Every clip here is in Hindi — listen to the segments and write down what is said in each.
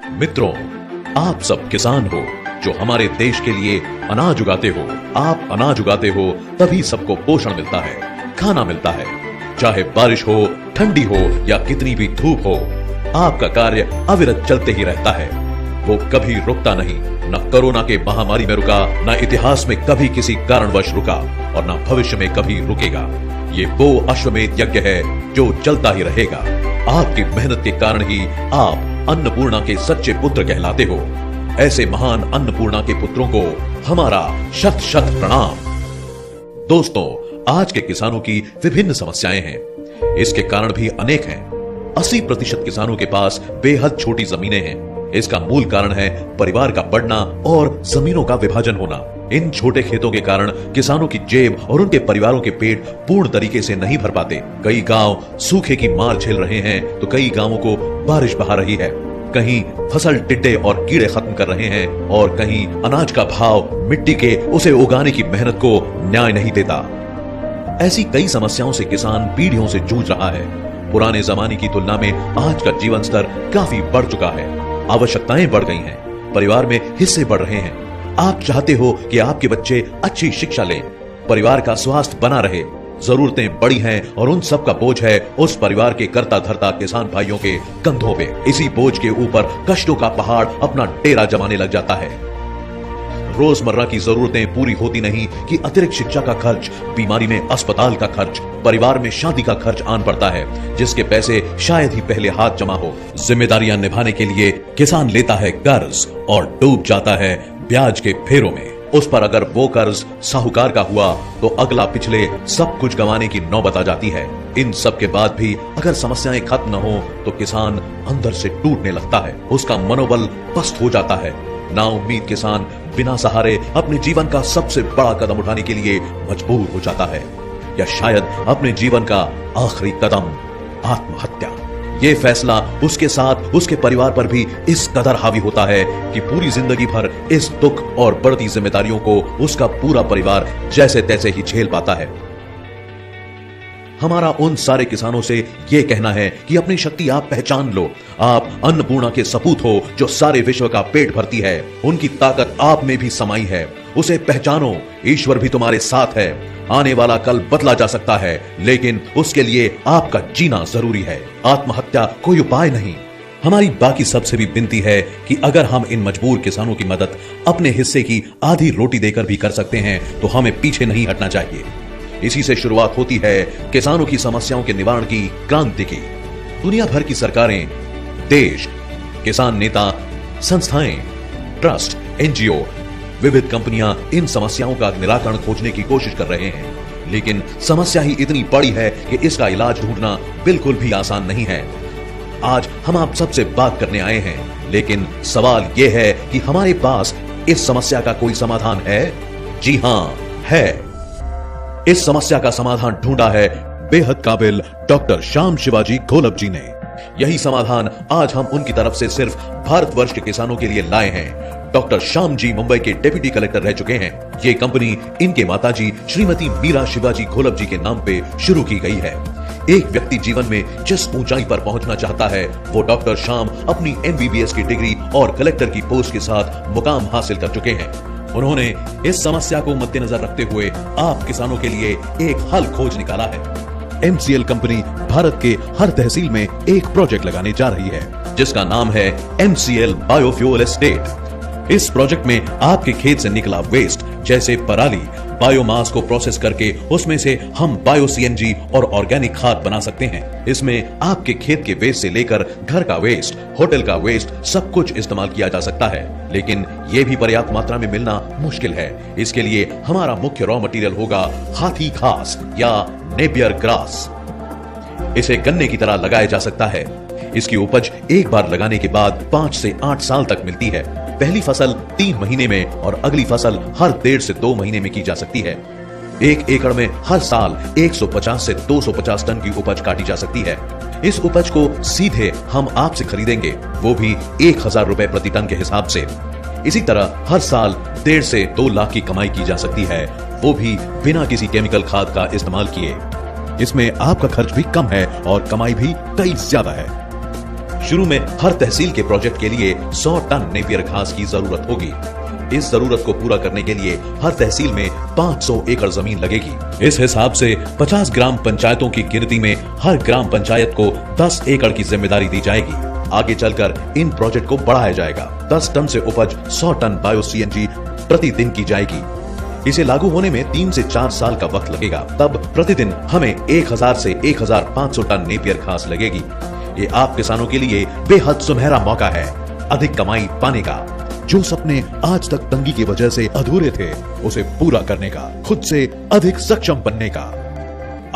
मित्रों, आप सब किसान हो जो हमारे देश के लिए अनाज उगाते हो। आप अनाज उगाते हो तभी सबको पोषण मिलता है, खाना मिलता है। चाहे बारिश हो, ठंडी हो या कितनी भी धूप हो, आपका कार्य अविरत चलते ही रहता है। वो कभी रुकता नहीं, न कोरोना के महामारी में रुका, न इतिहास में कभी किसी कारणवश रुका और न भविष्य में कभी रुकेगा। ये वो अश्वमेध यज्ञ है जो चलता ही रहेगा। आपकी मेहनत के कारण ही आप अन्नपूर्णा के सच्चे पुत्र कहलाते हो। ऐसे महान अन्नपूर्णा के पुत्रों को हमारा शत शत प्रणाम। दोस्तों, आज के किसानों की विभिन्न समस्याएं हैं। इसके कारण भी अनेक हैं। 80% किसानों के पास बेहद छोटी जमीनें हैं। इसका मूल कारण है परिवार का बढ़ना और जमीनों का विभाजन होना। इन छोटे खेतों के कारण किसानों की जेब और उनके परिवारों के पेट पूर्ण तरीके से नहीं भर पाते। कई गांव सूखे की मार झेल रहे हैं तो कई गांवों को बारिश बहा रही है। कहीं फसल टिड्डे और कीड़े खत्म कर रहे हैं और कहीं अनाज का भाव मिट्टी के उसे उगाने की मेहनत को न्याय नहीं देता। ऐसी कई समस्याओं से किसान पीढ़ियों से जूझ रहा है। पुराने जमाने की तुलना में आज का जीवन स्तर काफी बढ़ चुका है। आवश्यकताएं बढ़ गई हैं, परिवार में हिस्से बढ़ रहे हैं। आप चाहते हो कि आपके बच्चे अच्छी शिक्षा लें, परिवार का स्वास्थ्य बना रहे। जरूरतें बड़ी हैं और उन सब का बोझ है उस परिवार के करता धरता किसान भाइयों के कंधों पे। इसी बोझ के ऊपर कष्टों का पहाड़ अपना डेरा जमाने लग जाता है। रोजमर्रा की जरूरतें पूरी होती नहीं कि अतिरिक्त शिक्षा का खर्च, बीमारी में अस्पताल का खर्च, परिवार में शादी का खर्च आन पड़ता है जिसके पैसे शायद ही पहले हाथ जमा हो। जिम्मेदारियां निभाने के लिए किसान लेता है कर्ज और डूब जाता है ब्याज के फेरों में। उस पर अगर वो कर्ज साहूकार का हुआ तो अगला पिछले सब कुछ गंवाने की नौबत आ जाती है। इन सब के बाद भी अगर समस्याएं खत्म न हो तो किसान अंदर से टूटने लगता है, उसका मनोबल पस्त हो जाता है। ना उम्मीद किसान बिना सहारे अपने जीवन का सबसे बड़ा कदम उठाने के लिए मजबूर हो जाता है, या शायद अपने जीवन का आखिरी कदम आत्महत्या। ये फैसला उसके साथ उसके परिवार पर भी इस कदर हावी होता है कि पूरी जिंदगी भर इस दुख और बढ़ती जिम्मेदारियों को उसका पूरा परिवार जैसे तैसे ही झेल पाता है। हमारा उन सारे किसानों से यह कहना है कि अपनी शक्ति आप पहचान लो। आप अन्नपूर्णा के सपूत हो जो सारे विश्व का पेट भरती है। उनकी ताकत आप में भी समाई है, उसे पहचानो। ईश्वर भी तुम्हारे साथ है। आने वाला कल बदला जा सकता है, लेकिन उसके लिए आपका जीना जरूरी है। आत्महत्या कोई उपाय नहीं। हमारी बाकी सबसे भी विनती है कि अगर हम इन मजबूर किसानों की मदद अपने हिस्से की आधी रोटी देकर भी कर सकते हैं तो हमें पीछे नहीं हटना चाहिए। इसी से शुरुआत होती है किसानों की समस्याओं के निवारण की क्रांति की। दुनिया भर की सरकारें, देश, किसान नेता, संस्थाएं, ट्रस्ट, एनजीओ, विविध कंपनियां इन समस्याओं का निराकरण खोजने की कोशिश कर रहे हैं, लेकिन समस्या ही इतनी बड़ी है कि इसका इलाज ढूंढना बिल्कुल भी आसान नहीं है। आज हम आप सबसे बात करने आए हैं, लेकिन सवाल यह है कि हमारे पास इस समस्या का कोई समाधान है? जी हां, है। इस समस्या का समाधान ढूंढा है बेहद काबिल डॉक्टर श्याम शिवाजी घोलप जी ने। यही समाधान आज हम उनकी तरफ से सिर्फ भारतवर्ष के किसानों के लिए लाए हैं। डॉक्टर श्याम जी मुंबई के डिप्टी कलेक्टर रह चुके हैं। ये कंपनी इनके माताजी श्रीमती मीरा शिवाजी घोलप जी के नाम पे शुरू की गई है। एक व्यक्ति जीवन में जिस ऊंचाई पर पहुंचना चाहता है वो डॉक्टर श्याम अपनी MBBS की डिग्री और कलेक्टर की पोस्ट के साथ मुकाम हासिल कर चुके हैं। उन्होंने इस समस्या को मद्देनजर रखते हुए आप किसानों के लिए एक हल खोज निकाला है। MCL कंपनी भारत के हर तहसील में एक प्रोजेक्ट लगाने जा रही है जिसका नाम है MCL बायोफ्यूल एस्टेट। इस प्रोजेक्ट में आपके खेत से निकला वेस्ट जैसे पराली, बायोमास को प्रोसेस करके उसमें से हम बायो CNG और ऑर्गेनिक खाद बना सकते हैं। इसमें आपके खेत के वेस्ट से लेकर घर का वेस्ट, होटल का वेस्ट सब कुछ इस्तेमाल किया जा सकता है, लेकिन यह भी पर्याप्त मात्रा में मिलना मुश्किल है। इसके लिए हमारा मुख्य रॉ मटेरियल होगा हाथी घास या नेपियर ग्रास। इसे गन्ने की तरह लगाया जा सकता है। इसकी उपज एक बार लगाने के बाद 5 से 8 साल तक मिलती है। पहली फसल 3 महीने में और अगली फसल हर 1.5 से 2 महीने में की जा सकती है। 1 एकड़ में हर साल 150 से 250 टन की उपज काटी जा सकती है। इस उपज को सीधे हम आपसे खरीदेंगे, वो भी 1000 रुपए प्रति टन के हिसाब से। इसी तरह हर साल 1.5 से 2 लाख की कमाई की जा सकती है, वो भी बिना किसी केमिकल खाद का इस्तेमाल किए। इसमें आपका खर्च भी कम है और कमाई भी कई ज्यादा है। शुरू में हर तहसील के प्रोजेक्ट के लिए 100 टन नेपियर घास की जरूरत होगी। इस जरूरत को पूरा करने के लिए हर तहसील में 500 एकड़ जमीन लगेगी। इस हिसाब से 50 ग्राम पंचायतों की गिनती में हर ग्राम पंचायत को 10 एकड़ की जिम्मेदारी दी जाएगी। आगे चलकर इन प्रोजेक्ट को बढ़ाया जाएगा। 10 टन से उपज 100 टन बायो सीएनजी प्रतिदिन की जाएगी। इसे लागू होने में 3 से 4 साल का वक्त लगेगा। तब प्रतिदिन हमें 1000 से 1500 टन नेपियर घास लगेगी। ये आप किसानों के लिए बेहद सुनहरा मौका है अधिक कमाई पाने का। जो सपने आज तक तंगी की वजह से अधूरे थे, उसे पूरा करने का, खुद से अधिक सक्षम बनने का।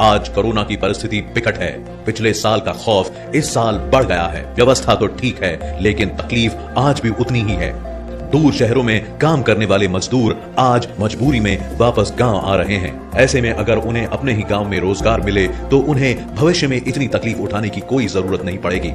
आज कोरोना की परिस्थिति विकट है। पिछले साल का खौफ इस साल बढ़ गया है। व्यवस्था तो ठीक है, लेकिन तकलीफ आज भी उतनी ही है। दूर शहरों में काम करने वाले मजदूर आज मजबूरी में वापस गांव आ रहे हैं। ऐसे में अगर उन्हें अपने ही गांव में रोजगार मिले तो उन्हें भविष्य में इतनी तकलीफ उठाने की कोई जरूरत नहीं पड़ेगी।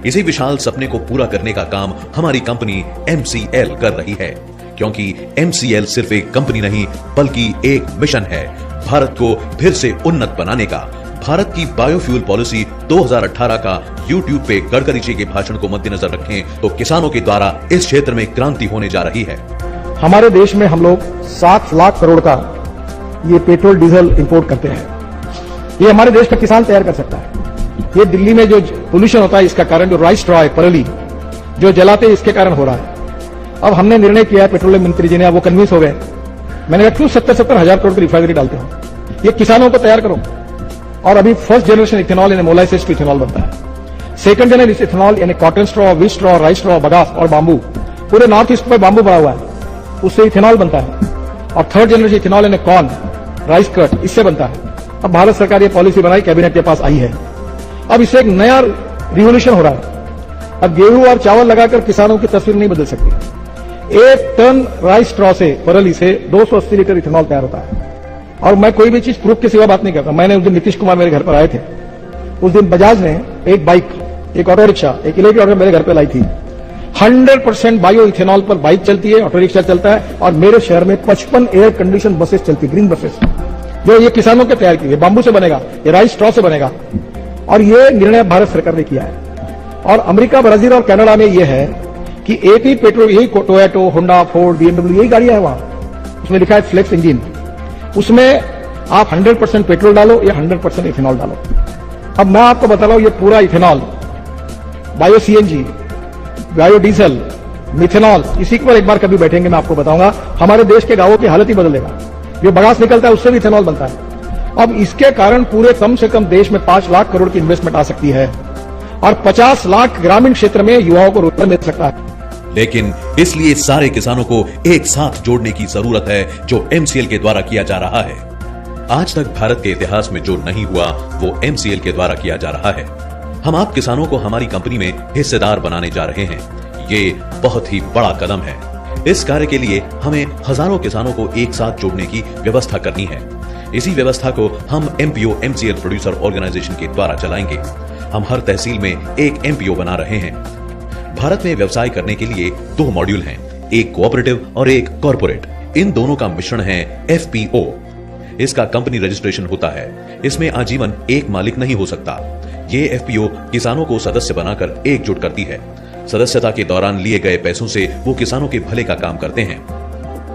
इसी विशाल सपने को पूरा करने का काम हमारी कंपनी MCL कर रही है, क्योंकि MCL सिर्फ एक कंपनी नहीं बल्कि एक मिशन है भारत को फिर से उन्नत बनाने का। भारत की बायोफ्यूल पॉलिसी 2018 का YouTube पे गडकरी जी के भाषण को मद्देनजर रखें तो किसानों के द्वारा इस क्षेत्र में क्रांति होने जा रही है। हमारे देश में हम लोग 7 लाख करोड़ का ये पेट्रोल डीजल इंपोर्ट करते हैं। ये हमारे देश का किसान तैयार कर सकता है। ये दिल्ली में जो पोल्यूशन होता है इसका कारण जो राइस स्ट्रॉ है, पराली जो जलाते हैं, इसके कारण हो रहा है। अब हमने निर्णय किया है, पेट्रोलियम मंत्री जी ने, अब वो कन्विंस हो गए। मैंने कहा क्यों 70-70 हजार करोड़ की रिफाइनरी डालते हो, ये किसानों को तैयार करो। और अभी फर्स्ट जनरेशन इथेनॉल यानी मोलाइसिस टू इथेनॉल बनता है। सेकंड जनरेशन इथेनॉल यानी cotton straw, wheat straw, rice straw, bagasse और बांबू, पूरे नॉर्थ ईस्ट में बांबू पड़ा हुआ है, उससे इथेनॉल बनता है। और थर्ड जनरेशन इथेनॉल यानी कॉर्न, राइस कट, इससे बनता है। अब भारत सरकार ये पॉलिसी बनाई, कैबिनेट के पास आई है। अब इससे एक नया रिवोल्यूशन हो रहा है। अब गेहूं और चावल लगाकर किसानों की तस्वीर नहीं बदल सकती। 1 टन राइस स्ट्रॉ से, पराली से 280 लीटर इथेनॉल तैयार होता है। और मैं कोई भी चीज प्रूफ के सिवा बात नहीं करता। मैंने उस दिन नीतीश कुमार मेरे घर पर आए थे, उस दिन बजाज ने एक बाइक, एक ऑटो रिक्शा, एक इलेक्ट्रिक ऑटो मेरे घर पर लाई थी। 100% बायो इथेनॉल पर बाइक चलती है, ऑटो रिक्शा चलता है। और मेरे शहर में 55 एयर कंडीशन बसेस चलती, ग्रीन बसेस, जो ये किसानों के तैयार की है। बांबू से बनेगा, ये राइस स्ट्रॉ से बनेगा। और ये निर्णय भारत सरकार ने किया है। और अमेरिका, ब्राजील और कनाडा में ये है कि एक ही पेट्रोल, यही टोयोटा, होंडा, फोर्ड, BMW, यही गाड़ियां हैं वहां। उसमें लिखा है फ्लेक्स इंजन। उसमें आप 100% पेट्रोल डालो या 100% इथेनॉल डालो। अब मैं आपको बता रहा हूं, ये पूरा ethanol, bio CNG, bio diesel, methanol, इसी पर एक बार कभी बैठेंगे, मैं आपको बताऊंगा। हमारे देश के गांवों की हालत ही बदल देगा। जो बगास निकलता है उससे भी इथेनॉल बनता है। अब इसके कारण पूरे कम से कम देश में 5 लाख करोड़ की इन्वेस्टमेंट आ सकती है और 50 लाख ग्रामीण क्षेत्र में युवाओं को रोजगार मिल सकता है। लेकिन इसलिए सारे किसानों को एक साथ जोड़ने की जरूरत है, जो MCL के द्वारा किया जा रहा है। आज तक भारत के इतिहास में जो नहीं हुआ वो MCL के द्वारा किया जा रहा है। हम आप किसानों को हमारी कंपनी में हिस्सेदार बनाने जा रहे हैं। ये बहुत ही बड़ा कदम है। इस कार्य के लिए हमें हजारों किसानों को एक साथ जोड़ने की व्यवस्था करनी है। इसी व्यवस्था को हम MPO MCL प्रोड्यूसर ऑर्गेनाइजेशन के द्वारा चलाएंगे। हम हर तहसील में एक MPO बना रहे हैं। भारत में व्यवसाय करने के लिए 2 मॉड्यूल हैं, एक कोऑपरेटिव और एक कॉर्पोरेट। इन दोनों का मिश्रण है FPO। इसका कंपनी रजिस्ट्रेशन होता है। इसमें आजीवन एक मालिक नहीं हो सकता। ये FPO किसानों को सदस्य बनाकर एकजुट करती है। सदस्यता के दौरान लिए गए पैसों से वो किसानों के भले का काम करते हैं।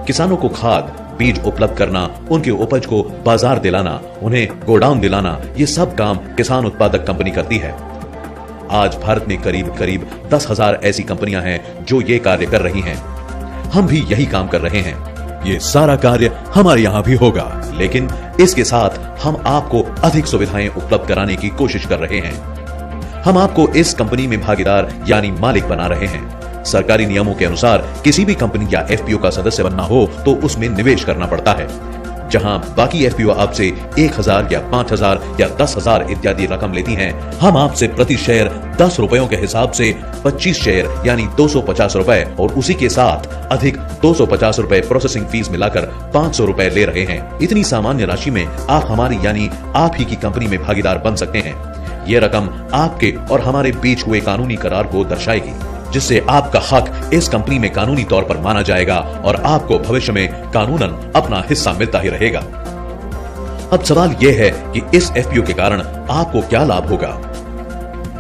किसानों को खाद, बीज उपलब्ध करना, उनके उपज को बाजार दिलाना, उन्हें गोडाउन दिलाना, ये सब काम किसान उत्पादक कंपनी करती है। आज भारत में करीब 10,000 ऐसी कंपनियां हैं जो ये कार्य कर रही हैं। हम भी यही काम कर रहे हैं। ये सारा कार्य हमारे यहां भी होगा, लेकिन इसके साथ हम आपको अधिक सुविधाएं उपलब्ध कराने की कोशिश कर रहे हैं। हम आपको इस कंपनी में भागीदार यानी मालिक बना रहे हैं। सरकारी नियमों के अनुसार किसी भी कंपनी या FPO का सदस्य बनना हो तो उसमें निवेश करना पड़ता है। जहां बाकी FPO आपसे 1,000 या 5,000 या 10,000 इत्यादि रकम लेती हैं, हम आपसे प्रति शेयर 10 रुपयों के हिसाब से 25 शेयर यानी 250 रुपए और उसी के साथ अधिक 250 रुपए प्रोसेसिंग फीस मिलाकर 500 रुपए ले रहे हैं। इतनी सामान्य राशि में आप हमारी यानी आप ही की कंपनी में भागीदार बन सकते हैं। ये रकम आपके और हमारे बीच हुए कानूनी करार को दर्शाएगी, जिससे आपका हक इस कंपनी में कानूनी तौर पर माना जाएगा और आपको भविष्य में कानूनन अपना हिस्सा मिलता ही रहेगा। अब सवाल यह है कि इस FPO के कारण आपको क्या लाभ होगा।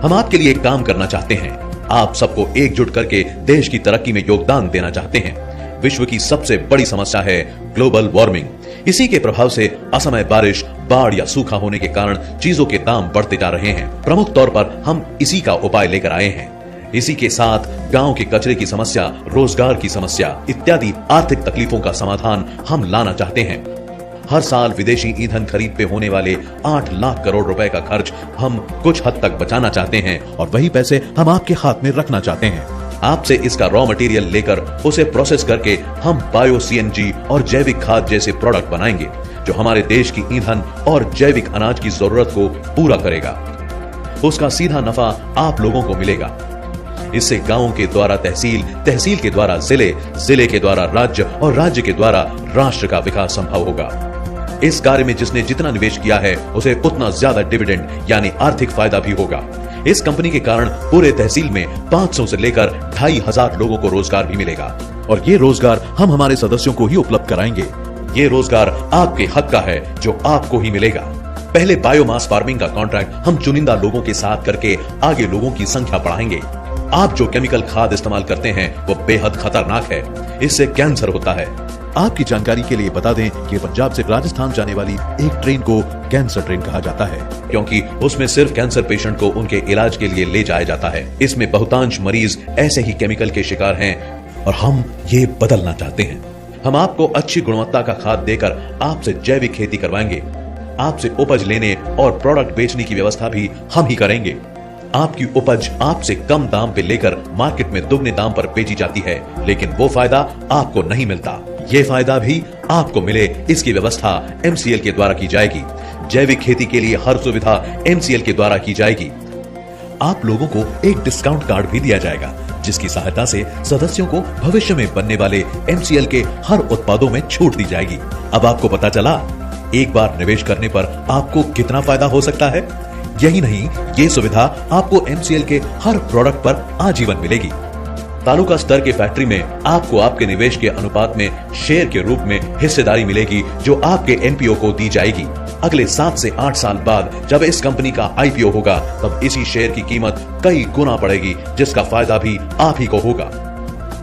हम आपके लिए काम करना चाहते हैं। आप सबको एकजुट करके देश की तरक्की में योगदान देना चाहते हैं। विश्व की सबसे बड़ी समस्या है ग्लोबल वार्मिंग। इसी के प्रभाव से असमय बारिश, बाढ़ या सूखा होने के कारण चीजों के दाम बढ़ते जा रहे हैं। प्रमुख तौर पर हम इसी का उपाय लेकर आए हैं। इसी के साथ गांव के कचरे की समस्या, रोजगार की समस्या इत्यादि आर्थिक तकलीफों का समाधान हम लाना चाहते हैं। हर साल विदेशी ईंधन खरीद पे होने वाले 8 लाख करोड़ रुपए का खर्च हम कुछ हद तक बचाना चाहते हैं और वही पैसे हम आपके हाथ में रखना चाहते हैं। आपसे इसका रॉ मटेरियल लेकर उसे प्रोसेस करके हम बायो सीएनजी और जैविक खाद जैसे प्रोडक्ट बनाएंगे जो हमारे देश की ईंधन और जैविक अनाज की जरूरत को पूरा करेगा। उसका सीधा नफा आप लोगों को मिलेगा। इससे गांवों के द्वारा तहसील, तहसील के द्वारा जिले, जिले के द्वारा राज्य और राज्य के द्वारा राष्ट्र का विकास संभव होगा। इस कार्य में जिसने जितना निवेश किया है उसे उतना ज्यादा डिविडेंड यानी आर्थिक फायदा भी होगा। इस कंपनी के कारण पूरे तहसील में 500 से लेकर 2500 लोगों को रोजगार भी मिलेगा और ये रोजगार हम हमारे सदस्यों को ही उपलब्ध कराएंगे। ये रोजगार आपके हक का है जो आपको ही मिलेगा। पहले बायोमास फार्मिंग का कॉन्ट्रैक्ट हम चुनिंदा लोगों के साथ करके आगे लोगों की संख्या बढ़ाएंगे। आप जो केमिकल खाद इस्तेमाल करते हैं वो बेहद खतरनाक है। इससे कैंसर होता है। आपकी जानकारी के लिए बता दें कि पंजाब से राजस्थान जाने वाली एक ट्रेन को कैंसर ट्रेन कहा जाता है क्योंकि उसमें सिर्फ कैंसर पेशेंट को उनके इलाज के लिए ले जाया जाता है। इसमें बहुतांश मरीज ऐसे ही केमिकल के शिकार हैं और हम ये बदलना चाहते हैं। हम आपको अच्छी गुणवत्ता का खाद देकर आपसे जैविक खेती करवाएंगे। आपसे उपज लेने और प्रोडक्ट बेचने की व्यवस्था भी हम ही करेंगे। आपकी उपज आपसे कम दाम पे लेकर मार्केट में दुगने दाम पर बेची जाती है, लेकिन वो फायदा आपको नहीं मिलता। ये फायदा भी आपको मिले इसकी व्यवस्था एमसीएल के द्वारा की जाएगी। जैविक खेती के लिए हर सुविधा एमसीएल के द्वारा की जाएगी। आप लोगों को एक डिस्काउंट कार्ड भी दिया जाएगा जिसकी सहायता से सदस्यों को भविष्य में बनने वाले एमसीएल के हर उत्पादों में छूट दी जाएगी। अब आपको पता चला एक बार निवेश करने पर आपको कितना फायदा हो सकता है। यही नहीं, ये सुविधा आपको एमसीएल के हर प्रोडक्ट पर आजीवन मिलेगी। तालुका स्तर के फैक्ट्री में आपको आपके निवेश के अनुपात में शेयर के रूप में हिस्सेदारी मिलेगी जो आपके एमपीओ को दी जाएगी। अगले 7 से 8 साल बाद जब इस कंपनी का आईपीओ होगा तब इसी शेयर की कीमत कई गुना बढ़ेगी जिसका फायदा भी आप ही को होगा।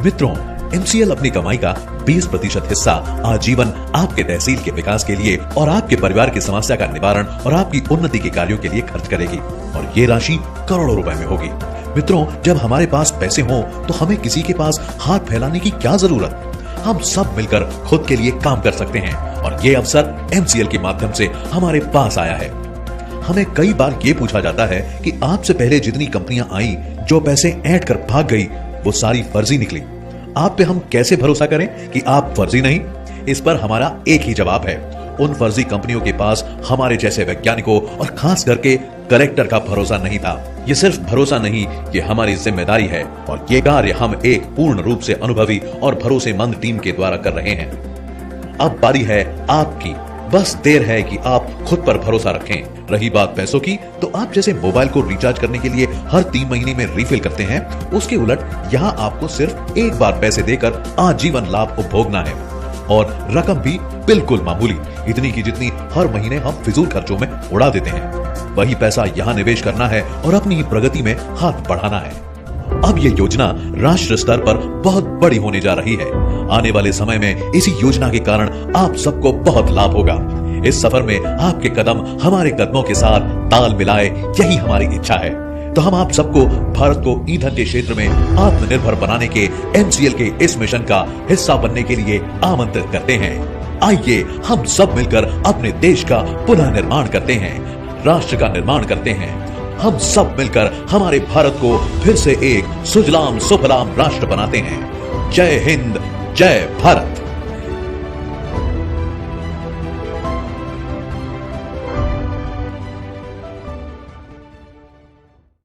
मित्रों, एमसीएल अपनी कमाई का 20% हिस्सा आजीवन आपके तहसील के विकास के लिए और आपके परिवार की समस्या का निवारण और आपकी उन्नति के कार्यों के लिए खर्च करेगी और ये राशि करोड़ों रुपए में होगी। मित्रों, जब हमारे पास पैसे हों तो हमें किसी के पास हाथ फैलाने की क्या जरूरत। हम सब मिलकर खुद के लिए काम कर सकते हैं और ये अवसर एमसीएल के माध्यम से हमारे पास आया है। हमें कई बार ये पूछा जाता है कि आपसे पहले जितनी कंपनियां आई जो पैसे ऐंठ कर भाग गई वो सारी फर्जी निकली। आप पे हम कैसे भरोसा करें कि आप फर्जी नहीं। इस पर हमारा एक ही जवाब है, उन फर्जी कंपनियों के पास हमारे जैसे वैज्ञानिकों और खास करके कलेक्टर का भरोसा नहीं था। ये सिर्फ भरोसा नहीं, ये हमारी जिम्मेदारी है और ये कार्य हम एक पूर्ण रूप से अनुभवी और भरोसेमंद टीम के द्वारा कर रहे हैं। अब बारी है आपकी, बस देर है कि आप खुद पर भरोसा रखें। रही बात पैसों की, तो आप जैसे मोबाइल को रिचार्ज करने के लिए हर 3 महीने में रिफिल करते हैं, उसके उलट यहाँ आपको सिर्फ एक बार पैसे देकर आजीवन लाभ उपभोगना है और रकम भी बिल्कुल मामूली, इतनी की जितनी हर महीने हम फिजूल खर्चों में उड़ा देते हैं। वही पैसा यहाँ निवेश करना है और अपनी ही प्रगति में हाथ बढ़ाना है। अब ये योजना राष्ट्र स्तर पर बहुत बड़ी होने जा रही है। आने वाले समय में इसी योजना के कारण आप सबको बहुत लाभ होगा। इस सफर में आपके कदम हमारे कदमों के साथ ताल मिलाए, यही हमारी इच्छा है। तो हम आप सबको भारत को ईंधन के क्षेत्र में आत्मनिर्भर बनाने के एमसीएल के इस मिशन का हिस्सा बनने के लिए आमंत्रित करते हैं। आइए हम सब मिलकर अपने देश का पुनः निर्माण करते हैं, राष्ट्र का निर्माण करते हैं। हम सब मिलकर हमारे भारत को फिर से एक सुजलाम सुफलाम राष्ट्र बनाते हैं। जय हिंद, जय भारत।